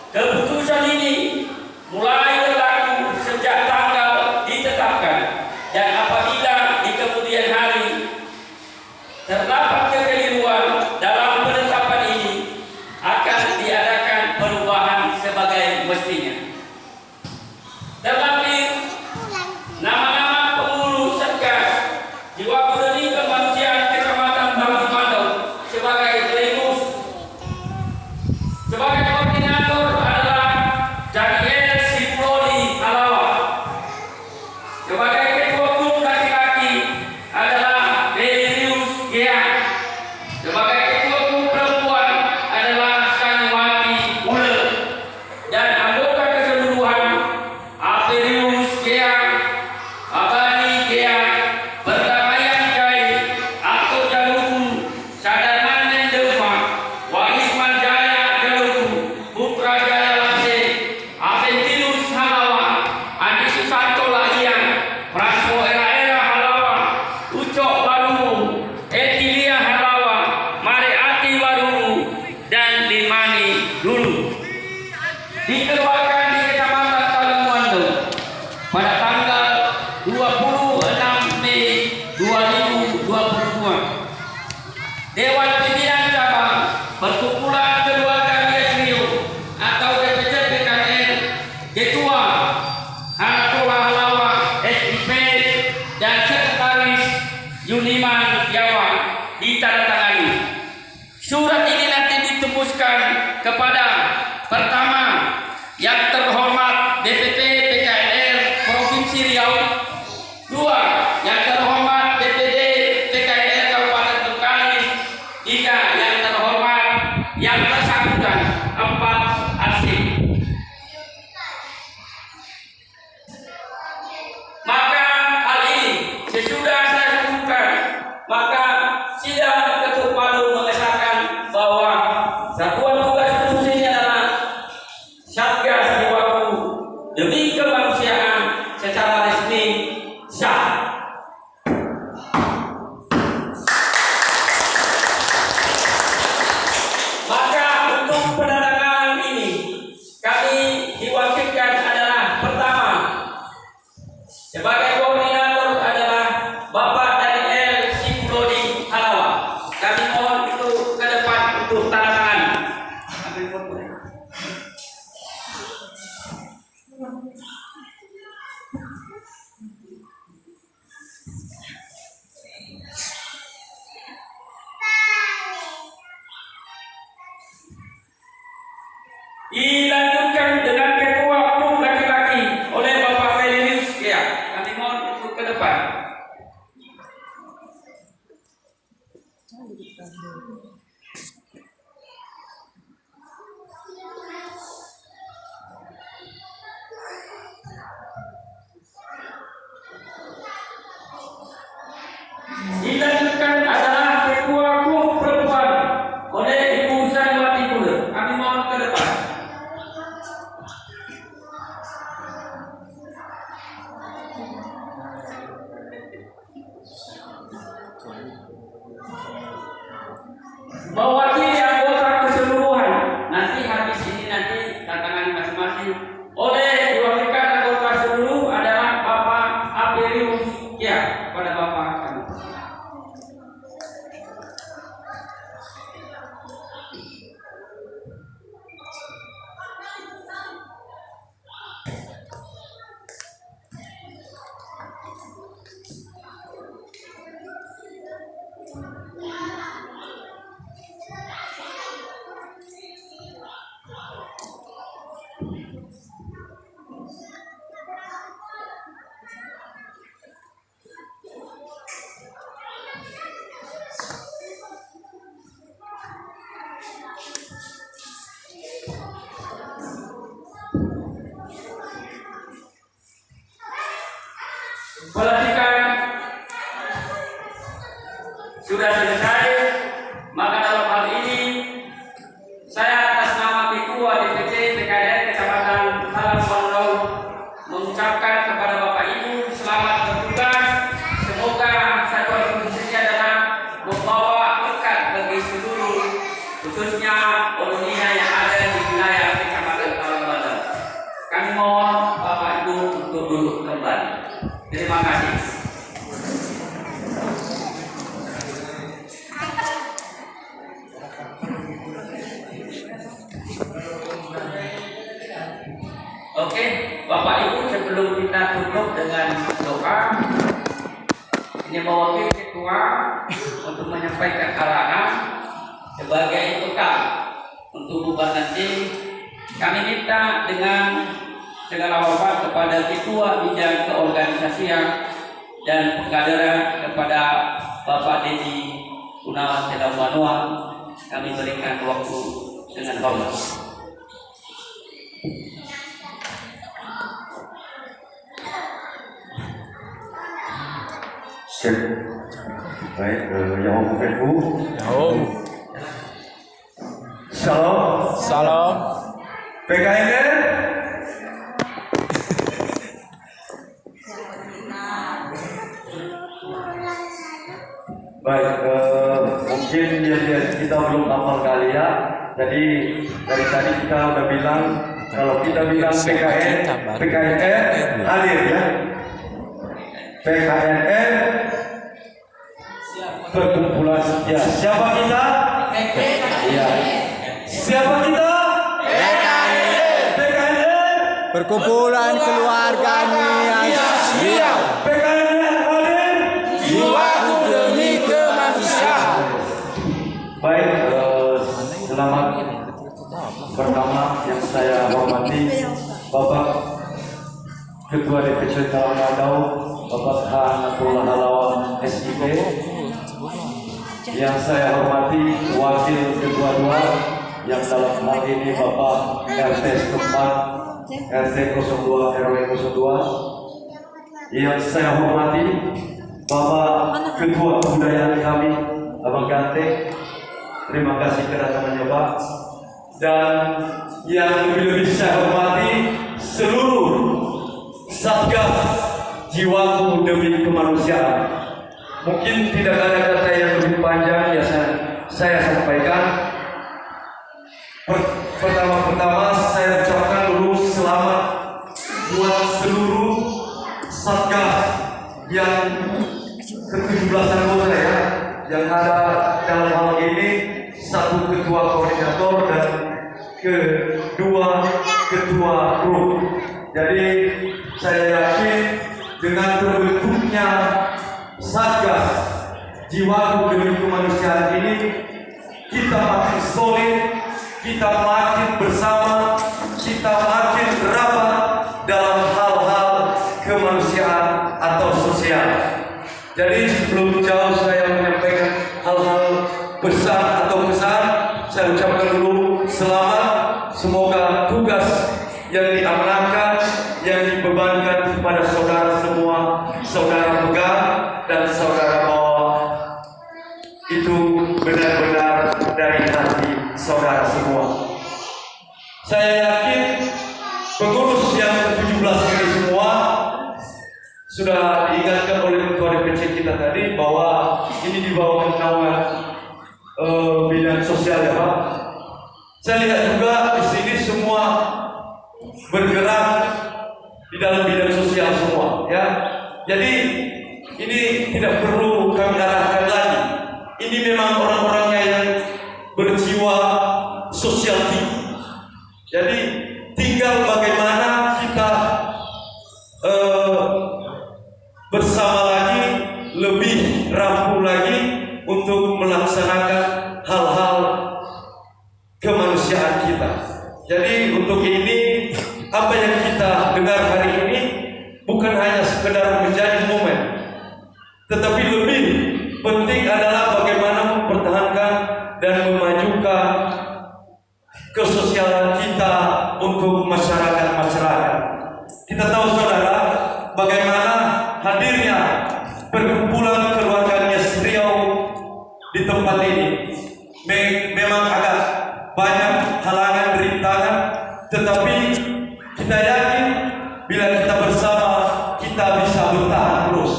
Keputusan ini mulai berlaku sejak tanggal ditetapkan, dan apabila di kemudian hari terdapat kekeliruan dalam penetapan ini, akan diadakan perubahan sebagai mestinya. Terlebih nama-nama pengurus Satgas Jiwa Peduli Kemanusiaan Kecamatan Bangsimando sebagai pengurus, sebagai koordinator adalah Daniel Siplodi Alawa, sebagai ketua grup laki-laki adalah Belius Gia, sebagai ketua grup perempuan adalah Sanwati Mule, dan anggota keseluruhan Apelius Gia, Abani Gia, Perdamaian Jai, Atau Jaluku, Sadarman Deva, Waisman Jaya Jaluku, Putra Jaya Lase, Aventilus Halawa, Andi Susanto Lahian, Prasmo Era Halawa, Ucok Barumu, Etilia Halawa, Mariati Barumu, dan Limani Dulu. Dikeluarkan di Kecamatan Talangmuando pada tanggal 26 Mei 2022. Dewan Pimpinan Cabang Perkumpulan Keluarga Bias Rio atau DPC PKN, Ketua Anatola Halawa SIP, dan Sekretaris Yuniman Jawa ditandatangani. Surat ini nanti ditembuskan kepada pertama yang terhormat DPP PKNR Provinsi Riau, dua yang terhormat DPD PKNR Kabupaten Bengkalis, tiga yang terhormat yang bersangkutan, empat arsip. Maka hal ini sesudah saya sebutkan, maka sidang ketuk palu mengesahkan bahwa satuan tugas khusus ini adalah Satgas Jiwa Demi Kemanusiaan secara resmi sah. Maka untuk penandatanganan ini kami diwakilkan adalah pertama, sebagai koordinator adalah Bapak Daniel Siplodi Halawa. Kami mohon itu ke depan untuk tanda tangan. Ambil foto. Dilanjutkan dengan ketua grup laki-laki oleh Bapak Belius Gia. Kami mohon untuk ke depan. Dilanjutkan adalah ketua grup perempuan oleh Ibu Sanwati Mule. Kami mohon ke depan. Mewakili anggota keseluruhan, nanti habis ini nanti tantangan masing-masing oleh diwakilkan anggota seluruh adalah Bapak Apelius ya pada Bapak kami. Pelantikan sudah selesai, maka dalam hal ini saya atas nama Ketua DPC PKN Kecamatan Talangmuando mengucapkan kepada Bapak Ibu selamat bertugas. Semoga satuan khusus ini adalah membawa berkat bagi seluruh, khususnya koloninya yang ada di wilayah Kecamatan sebelum kita tutup dengan doa, ini mewakili ketua untuk menyampaikan arahan sebagai bekal untuk bubar nanti. Kami minta dengan segala hormat kepada ketua bidang keorganisasian dan pengkaderan kepada Bapak Dedi Gunawan Sedawanua, kami berikan waktu dengan hormat. Baik, yang Ibu. Salam. Salam. PKN. Baik, mungkin kita belum hafal kali ya. Jadi dari tadi kita udah bilang kalau kita bilang PKN hadir ya. PKN perkumpulan setia. Siapa kita? Iya. Siapa kita? PKN Perkumpulan keluarga Nia Siap. PKN hadir. Jiwaku demi kemanusiaan. Baik, selamat. Pertama yang saya hormati Bapak Ketua DPC Talangadau, Bapak Hanatullah Halawan SIP. Yang saya hormati Wakil Ketua 2 yang dalam hal ini Bapak RT setempat RT 02 RW 02. Yang saya hormati Bapak Ketua Kebudayaan kami Abang Gante. Terima kasih kedatangannya Pak. Dan yang lebih-lebih saya hormati seluruh Satgas Jiwaku Demi Kemanusiaan. Mungkin tidak ada kata yang lebih panjang ya saya sampaikan. Pertama-tama saya ucapkan dulu selamat buat seluruh Satgas yang ke-17 anggota ya, yang ada dalam hal ini satu ketua koordinator dan kedua ketua grup. Jadi saya yakin dengan terbentuknya Satgas Jiwaku Demi Kemanusiaan ini, kita makin solid, kita makin bersama, kita makin rapat dalam hal-hal kemanusiaan atau sosial. Jadi sebelum jauh saya menyampaikan hal-hal besar atau pesan, saya ucapkan dulu selamat. Semoga tugas yang diamanahkan, yang dibebankan kepada saudara semua, saudara pegang dan saudara bawa, itu benar-benar dari hati saudara semua. Saya yakin pengurus yang ke-17 ini semua sudah diingatkan oleh ketua DPC kita tadi bahwa ini di bawah naungan bidang sosial ya Pak. Saya lihat juga di sini semua bergerak di dalam bidang sosial semua ya. Jadi ini tidak perlu kami arahkan lagi. Ini memang orang-orangnya yang berjiwa sosial tinggi. Jadi tinggal bagaimana kita bersama lagi, lebih rampung lagi untuk melaksanakan hal-hal kemanusiaan kita. Jadi untuk ini, apa yang kita dengar hari ini bukan hanya sekedar menjadi momen, tetapi lebih penting adalah bagaimana mempertahankan dan memajukan kesosialan kita untuk masyarakat-masyarakat. Kita tahu saudara, bagaimana hadirnya perkumpulan keluarga Nias Riau di tempat ini memang agak banyak halangan rintangan, tetapi kita yakin bila kita bersama kita bisa bertahan terus.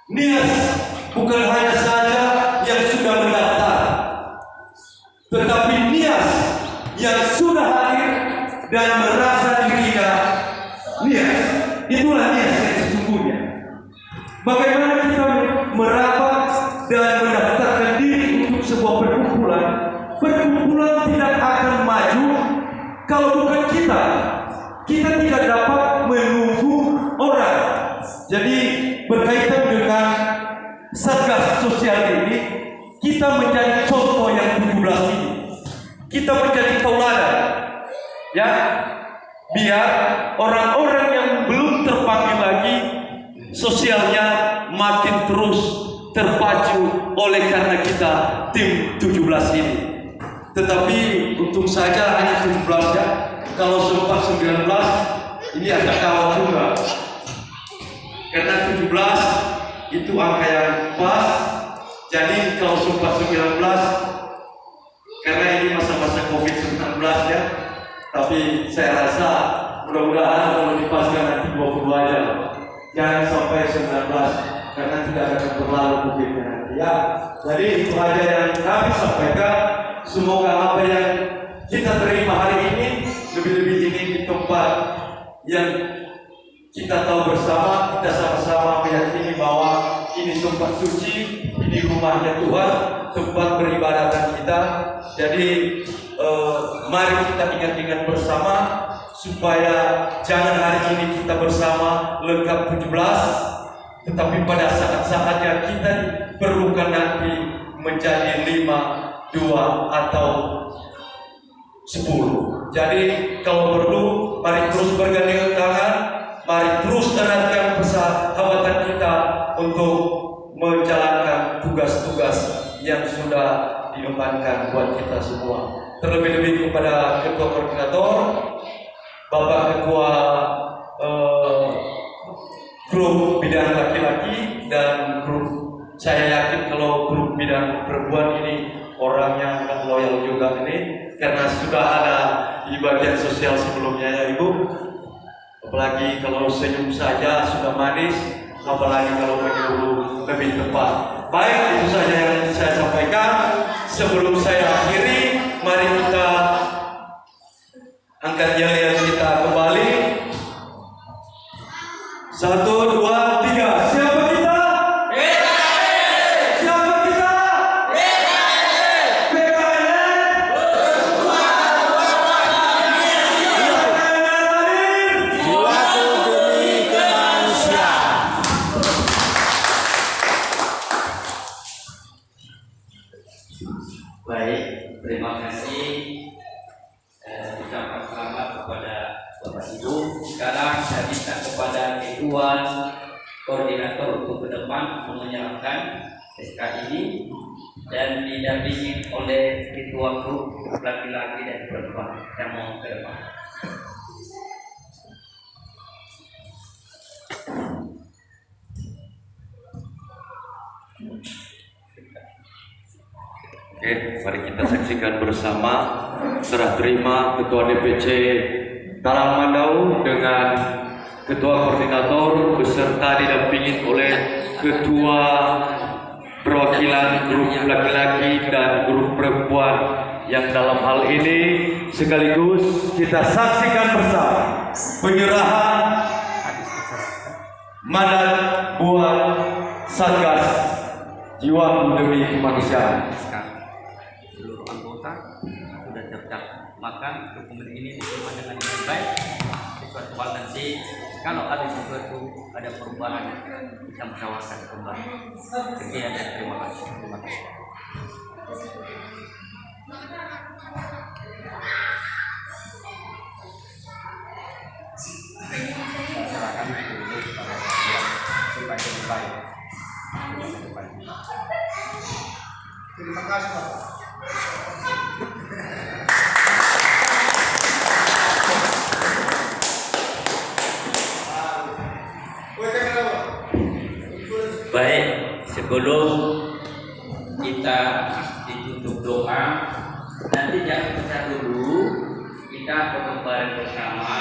Nias bukan hanya saja yang sudah mendaftar, tetapi Nias yang sudah hadir dan merasa dirinya Nias. Itulah Nias yang sesungguhnya. Bagaimana kita merapat dan mendaftarkan diri untuk sebuah perkumpulan? Perkumpulan tidak akan maju kalau bukan kita. Kita tidak dapat sosial ini kita menjadi contoh yang 17 ini. Kita menjadi tauladan, ya, biar orang-orang yang belum terpanggil lagi sosialnya makin terus terpacu oleh karena kita tim 17 ini. Tetapi untung saja hanya 17 ya. Kalau sempat 19 ini ada kawan juga. Karena 17 itu angka yang pas. Jadi kalau sempat 19, karena ini masa-masa COVID-19 ya. Tapi saya rasa mudah-mudahan kalau dipaskan nanti 20 aja. Jangan sampai 19 karena tidak akan terlalu COVID-nya nanti ya. Jadi itu aja yang kami sampaikan. Semoga apa yang kita terima hari ini, lebih-lebih ini di tempat yang kita tahu bersama, kita sama-sama meyakini bahwa ini tempat suci, ini rumahnya Tuhan, tempat beribadatan kita. Jadi mari kita ingat-ingat bersama supaya jangan hari ini kita bersama lengkap 17, tetapi pada saat-saatnya kita perlukan nanti menjadi 5, 2 atau 10. Jadi kalau perlu mari terus bergandengan tangan, mari terus eratkan persahabatan kita untuk menjalankan tugas-tugas yang sudah diembankan buat kita semua. Terlebih-lebih kepada Ketua Koordinator, Bapak Ketua grup bidang laki-laki dan grup, saya yakin kalau grup bidang perempuan ini orangnya akan loyal juga ini, karena sudah ada di bagian sosial sebelumnya ya Ibu. Apalagi kalau senyum saja sudah manis, apalagi kalau menyuruh lebih tepat. Baik, itu saja yang saya sampaikan. Sebelum saya akhiri, mari kita angkat yel-yel kita kembali. 1, 2, 3. Siapa kita? Siapa kita? Jiwaku demi kemanusiaan. Baik, terima kasih. Ucapkan selamat kepada Bapak Ibu. Sekarang saya minta kepada Ketua Koordinator untuk ke depan menyerahkan SK ini dan didampingi oleh Ketua Grup laki-laki dan perempuan yang mau ke depan. Oke, mari kita saksikan bersama serah terima Ketua DPC Talang Mandau dengan Ketua Koordinator beserta didampingi oleh Ketua Perwakilan Grup Laki-laki dan Grup Perempuan yang dalam hal ini sekaligus kita saksikan bersama penyerahan mandat buat Satgas Jiwa Demi Kemanusiaan. Seluruh anggota sudah siap makan dokumen ini diterima dengan baik. Suatu hal nanti kalau ada sesuatu ada perubahan bisa musyawarahkan kembali. Sekian dan terima kasih. Terima kasih. Silakan dulu kepada yang terbaik. Terima kasih Pak. Baik, sebelum kita ditutup doa, nanti jangan kita dulu kita foto bareng bersama.